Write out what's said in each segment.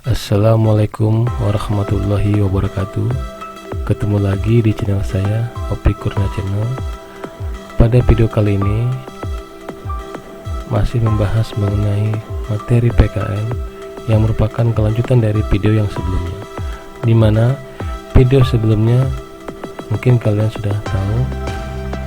Assalamualaikum warahmatullahi wabarakatuh. Ketemu lagi di channel saya, Opi Kurnia Channel. Pada video kali ini masih membahas mengenai materi PKN yang merupakan kelanjutan dari video yang sebelumnya, dimana video sebelumnya mungkin kalian sudah tahu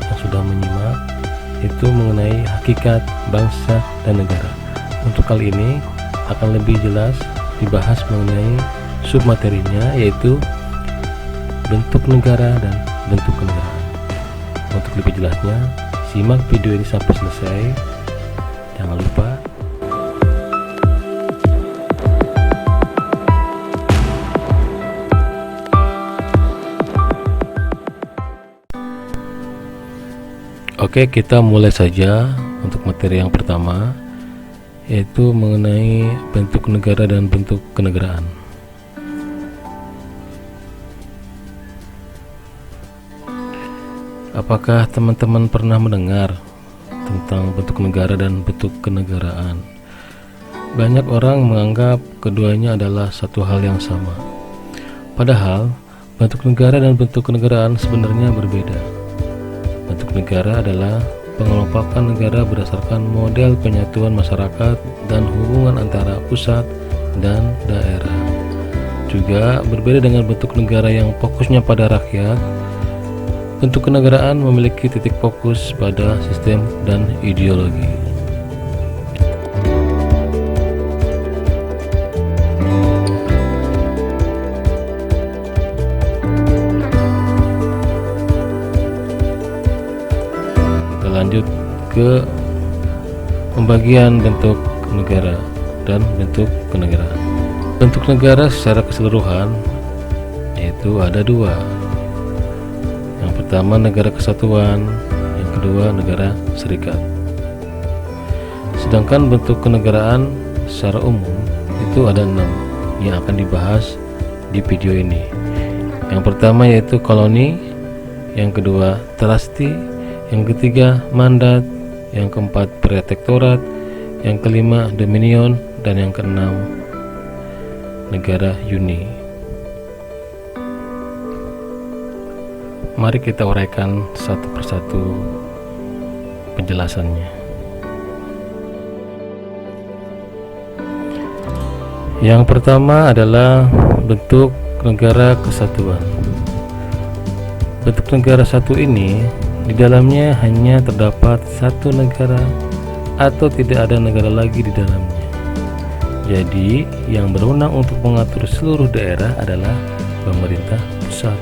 dan sudah menyimak, itu mengenai hakikat bangsa dan negara. Untuk kali ini akan lebih jelas dibahas mengenai submaterinya, yaitu bentuk negara dan bentuk kenegaraan. Untuk lebih jelasnya, simak video ini sampai selesai. Jangan lupa Oke, kita mulai saja untuk materi yang pertama, yaitu mengenai bentuk negara dan bentuk kenegaraan. Apakah teman-teman pernah mendengar tentang bentuk negara dan bentuk kenegaraan? Banyak orang menganggap keduanya adalah satu hal yang sama. Padahal bentuk negara dan bentuk kenegaraan sebenarnya berbeda. Bentuk negara adalah pengelompokan negara berdasarkan model penyatuan masyarakat dan hubungan antara pusat dan daerah. Juga berbeda dengan bentuk negara yang fokusnya pada rakyat. Bentuk kenegaraan memiliki titik fokus pada sistem dan ideologi. Lanjut ke pembagian bentuk negara dan bentuk kenegaraan. Bentuk negara secara keseluruhan yaitu ada dua. Yang pertama negara kesatuan, yang kedua negara serikat. Sedangkan bentuk kenegaraan secara umum itu ada 6 yang akan dibahas di video ini. Yang pertama yaitu koloni, yang kedua trasti, yang ketiga mandat, yang keempat protektorat, yang kelima dominion, dan yang keenam negara uni. Mari kita uraikan satu persatu penjelasannya. Yang pertama adalah bentuk negara kesatuan. Bentuk negara satu ini di dalamnya hanya terdapat satu negara atau tidak ada negara lagi di dalamnya. Jadi, yang berwenang untuk mengatur seluruh daerah adalah pemerintah pusat.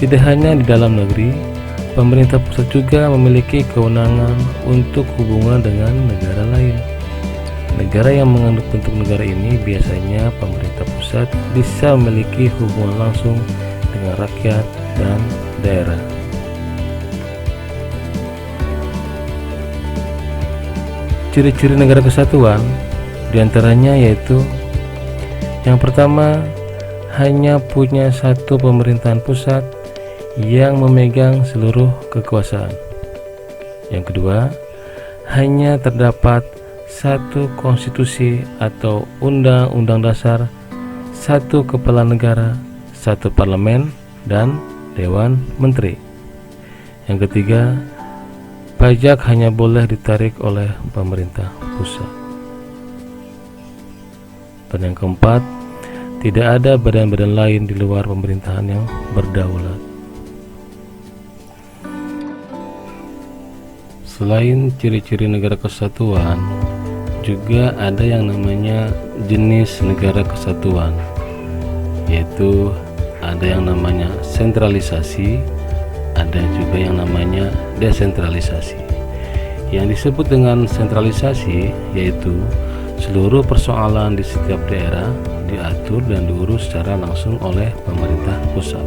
Tidak hanya di dalam negeri, pemerintah pusat juga memiliki kewenangan untuk hubungan dengan negara lain. Negara yang mengandung bentuk negara ini biasanya pemerintah pusat bisa memiliki hubungan langsung dengan rakyat dan daerah. Ciri-ciri negara kesatuan diantaranya yaitu yang pertama, hanya punya satu pemerintahan pusat yang memegang seluruh kekuasaan. Yang kedua, hanya terdapat satu konstitusi atau undang-undang dasar, satu kepala negara, satu parlemen, dan dewan menteri. Yang ketiga, pajak hanya boleh ditarik oleh pemerintah pusat. Dan yang keempat, tidak ada badan-badan lain di luar pemerintahan yang berdaulat. Selain ciri-ciri negara kesatuan, juga ada yang namanya jenis negara kesatuan, yaitu ada yang namanya sentralisasi, ada juga yang namanya desentralisasi. Yang disebut dengan sentralisasi yaitu seluruh persoalan di setiap daerah diatur dan diurus secara langsung oleh pemerintah pusat.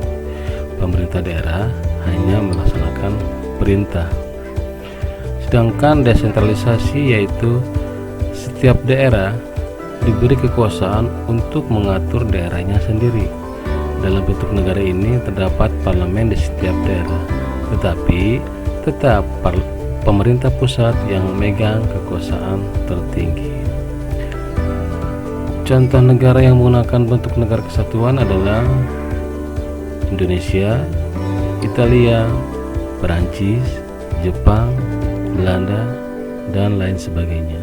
Pemerintah daerah hanya melaksanakan perintah. Sedangkan desentralisasi yaitu setiap daerah diberi kekuasaan untuk mengatur daerahnya sendiri. Dalam bentuk negara ini terdapat parlemen di setiap daerah, tetapi tetap pemerintah pusat yang memegang kekuasaan tertinggi. Contoh negara yang menggunakan bentuk negara kesatuan adalah Indonesia, Italia, Perancis, Jepang, Belanda, dan lain sebagainya.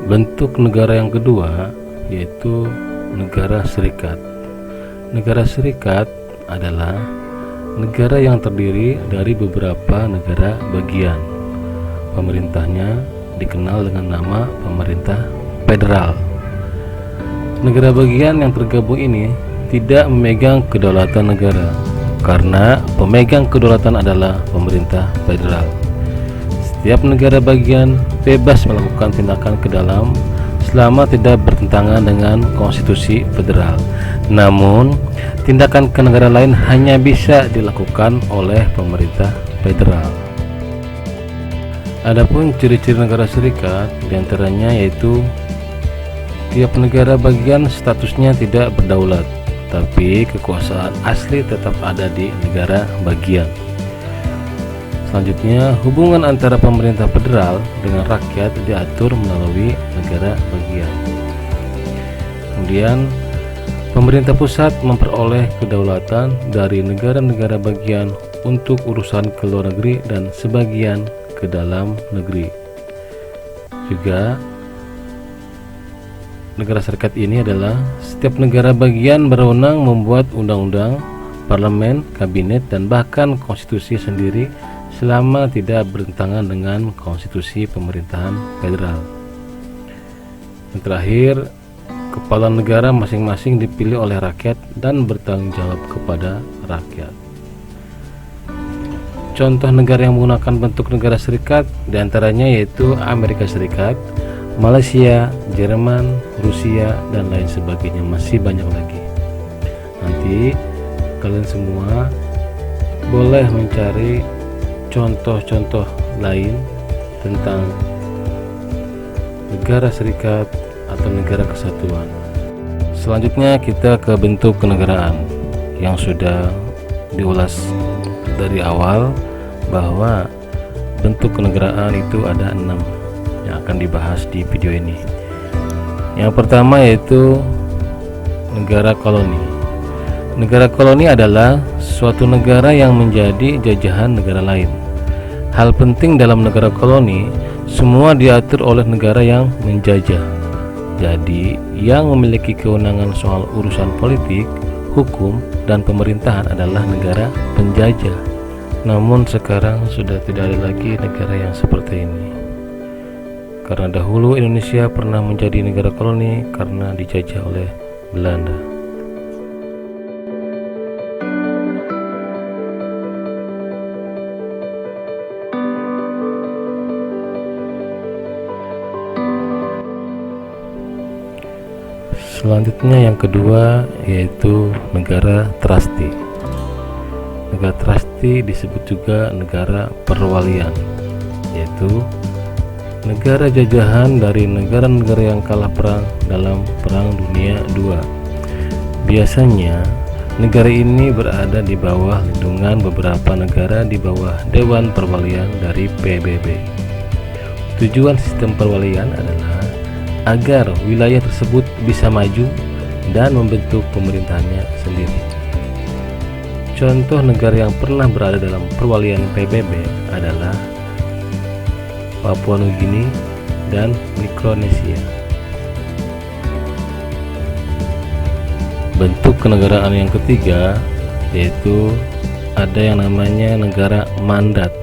Bentuk negara yang kedua yaitu negara serikat. Negara serikat adalah negara yang terdiri dari beberapa negara bagian. Pemerintahnya dikenal dengan nama pemerintah federal. Negara bagian yang tergabung ini tidak memegang kedaulatan negara, karena pemegang kedaulatan adalah pemerintah federal. Setiap negara bagian bebas melakukan tindakan ke dalam selama tidak bertentangan dengan konstitusi federal. Namun, tindakan ke negara lain hanya bisa dilakukan oleh pemerintah federal. Adapun ciri-ciri negara serikat diantaranya yaitu tiap negara bagian statusnya tidak berdaulat, tapi kekuasaan asli tetap ada di negara bagian. Selanjutnya, hubungan antara pemerintah federal dengan rakyat diatur melalui negara bagian. Kemudian, pemerintah pusat memperoleh kedaulatan dari negara-negara bagian untuk urusan ke luar negeri dan sebagian ke dalam negeri. Juga, negara serikat ini adalah setiap negara bagian berwenang membuat undang-undang, parlemen, kabinet, dan bahkan konstitusi sendiri selama tidak bertentangan dengan konstitusi pemerintahan federal. Yang terakhir, kepala negara masing-masing dipilih oleh rakyat dan bertanggung jawab kepada rakyat. Contoh negara yang menggunakan bentuk negara serikat diantaranya yaitu Amerika Serikat, Malaysia, Jerman, Rusia, dan lain sebagainya. Masih banyak lagi. Nanti kalian semua boleh mencari contoh-contoh lain tentang negara serikat atau negara kesatuan. Selanjutnya kita ke bentuk kenegaraan yang sudah diulas dari awal, bahwa bentuk kenegaraan itu ada 6 yang akan dibahas di video ini. Yang pertama yaitu negara koloni. Negara koloni adalah suatu negara yang menjadi jajahan negara lain. Hal penting dalam negara koloni, semua diatur oleh negara yang menjajah. Jadi, yang memiliki kewenangan soal urusan politik, hukum, dan pemerintahan adalah negara penjajah. Namun sekarang sudah tidak ada lagi negara yang seperti ini. Karena dahulu Indonesia pernah menjadi negara koloni karena dijajah oleh Belanda. Selanjutnya yang kedua yaitu negara trasti. Negara trasti disebut juga negara perwalian, yaitu negara jajahan dari negara-negara yang kalah perang dalam Perang Dunia II. Biasanya negara ini berada di bawah lindungan beberapa negara di bawah Dewan Perwalian dari PBB. Tujuan sistem perwalian adalah agar wilayah tersebut bisa maju dan membentuk pemerintahannya sendiri. Contoh negara yang pernah berada dalam perwalian PBB adalah Papua Nugini dan Mikronesia. Bentuk kenegaraan yang ketiga yaitu ada yang namanya negara mandat.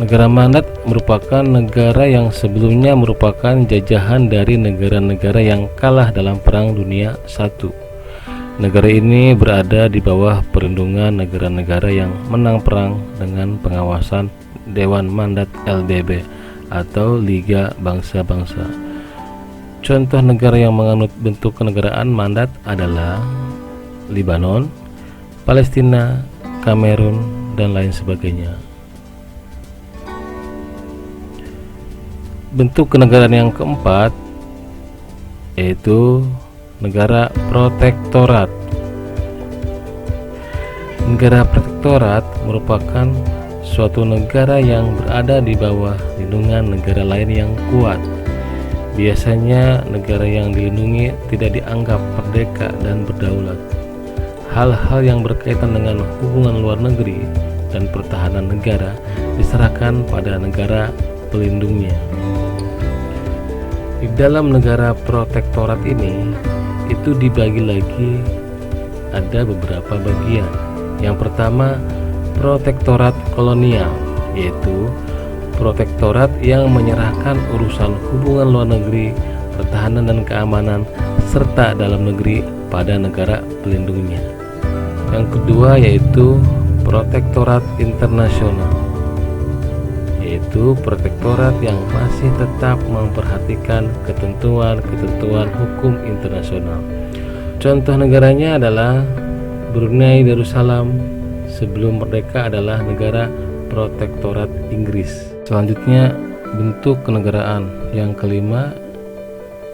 Negara mandat merupakan negara yang sebelumnya merupakan jajahan dari negara-negara yang kalah dalam Perang Dunia I. Negara ini berada di bawah perlindungan negara-negara yang menang perang dengan pengawasan Dewan Mandat LBB atau Liga Bangsa-Bangsa. Contoh negara yang menganut bentuk kenegaraan mandat adalah Lebanon, Palestina, Kamerun, dan lain sebagainya. Bentuk kenegaraan yang keempat yaitu negara protektorat. Negara protektorat merupakan suatu negara yang berada di bawah lindungan negara lain yang kuat. Biasanya negara yang dilindungi tidak dianggap merdeka dan berdaulat. Hal-hal yang berkaitan dengan hubungan luar negeri dan pertahanan negara diserahkan pada negara pelindungnya. Di dalam negara protektorat ini, itu dibagi lagi ada beberapa bagian. Yang pertama, protektorat kolonial, yaitu protektorat yang menyerahkan urusan hubungan luar negeri, pertahanan dan keamanan, serta dalam negeri pada negara pelindungnya. Yang kedua yaitu protektorat internasional, yaitu protektorat yang masih tetap memperhatikan ketentuan hukum internasional. Contoh negaranya adalah Brunei Darussalam sebelum merdeka adalah negara protektorat Inggris. Selanjutnya bentuk kenegaraan yang kelima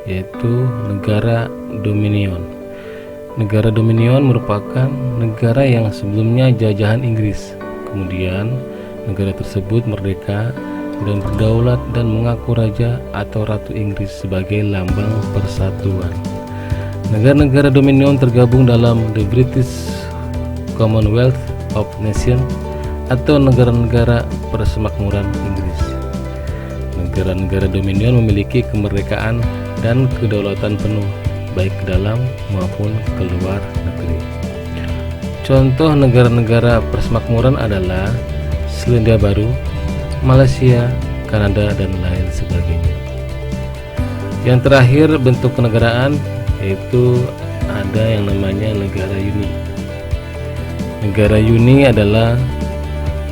yaitu negara dominion. Negara dominion merupakan negara yang sebelumnya jajahan Inggris. Kemudian negara tersebut merdeka dan berdaulat dan mengaku raja atau ratu Inggris sebagai lambang persatuan. Negara-negara dominion tergabung dalam the British Commonwealth of Nations atau negara-negara persemakmuran Inggris. Negara-negara dominion memiliki kemerdekaan dan kedaulatan penuh baik ke dalam maupun keluar negeri. Contoh negara-negara persemakmuran adalah Selandia Baru, Malaysia, Kanada, dan lain sebagainya. Yang terakhir bentuk kenegaraan yaitu ada yang namanya negara uni. Negara uni adalah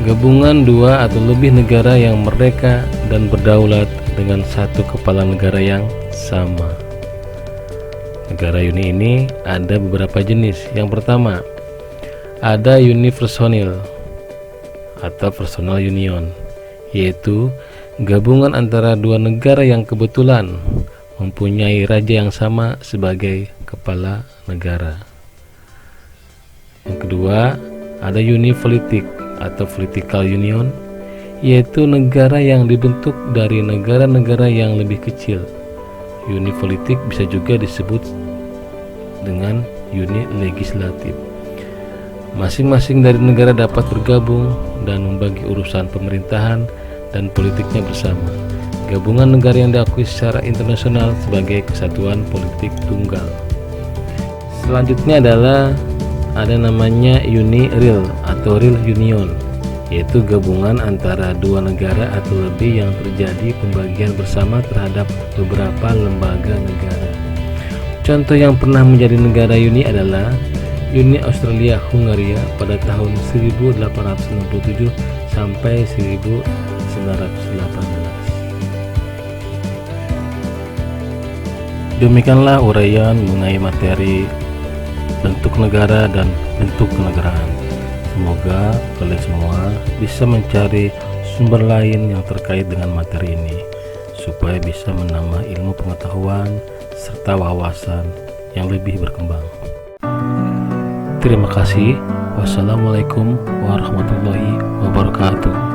gabungan dua atau lebih negara yang merdeka dan berdaulat dengan satu kepala negara yang sama. Negara uni ini ada beberapa jenis. Yang pertama, ada unipersonal atau personal union, yaitu gabungan antara dua negara yang kebetulan mempunyai raja yang sama sebagai kepala negara. Yang kedua, ada unipolitik atau political union, yaitu negara yang dibentuk dari negara-negara yang lebih kecil. Unipolitik bisa juga disebut dengan uni legislatif. Masing-masing dari negara dapat bergabung dan membagi urusan pemerintahan dan politiknya bersama. Gabungan negara yang diakui secara internasional sebagai kesatuan politik tunggal. Selanjutnya adalah ada namanya uni real atau real union, yaitu gabungan antara dua negara atau lebih yang terjadi pembagian bersama terhadap beberapa lembaga negara. Contoh yang pernah menjadi negara uni adalah Uni Australia-Hungaria pada tahun 1867 sampai 1918. Demikianlah uraian mengenai materi bentuk negara dan bentuk kenegaraan. Semoga kalian semua bisa mencari sumber lain yang terkait dengan materi ini supaya bisa menambah ilmu pengetahuan serta wawasan yang lebih berkembang. Terima kasih. Wassalamualaikum warahmatullahi wabarakatuh.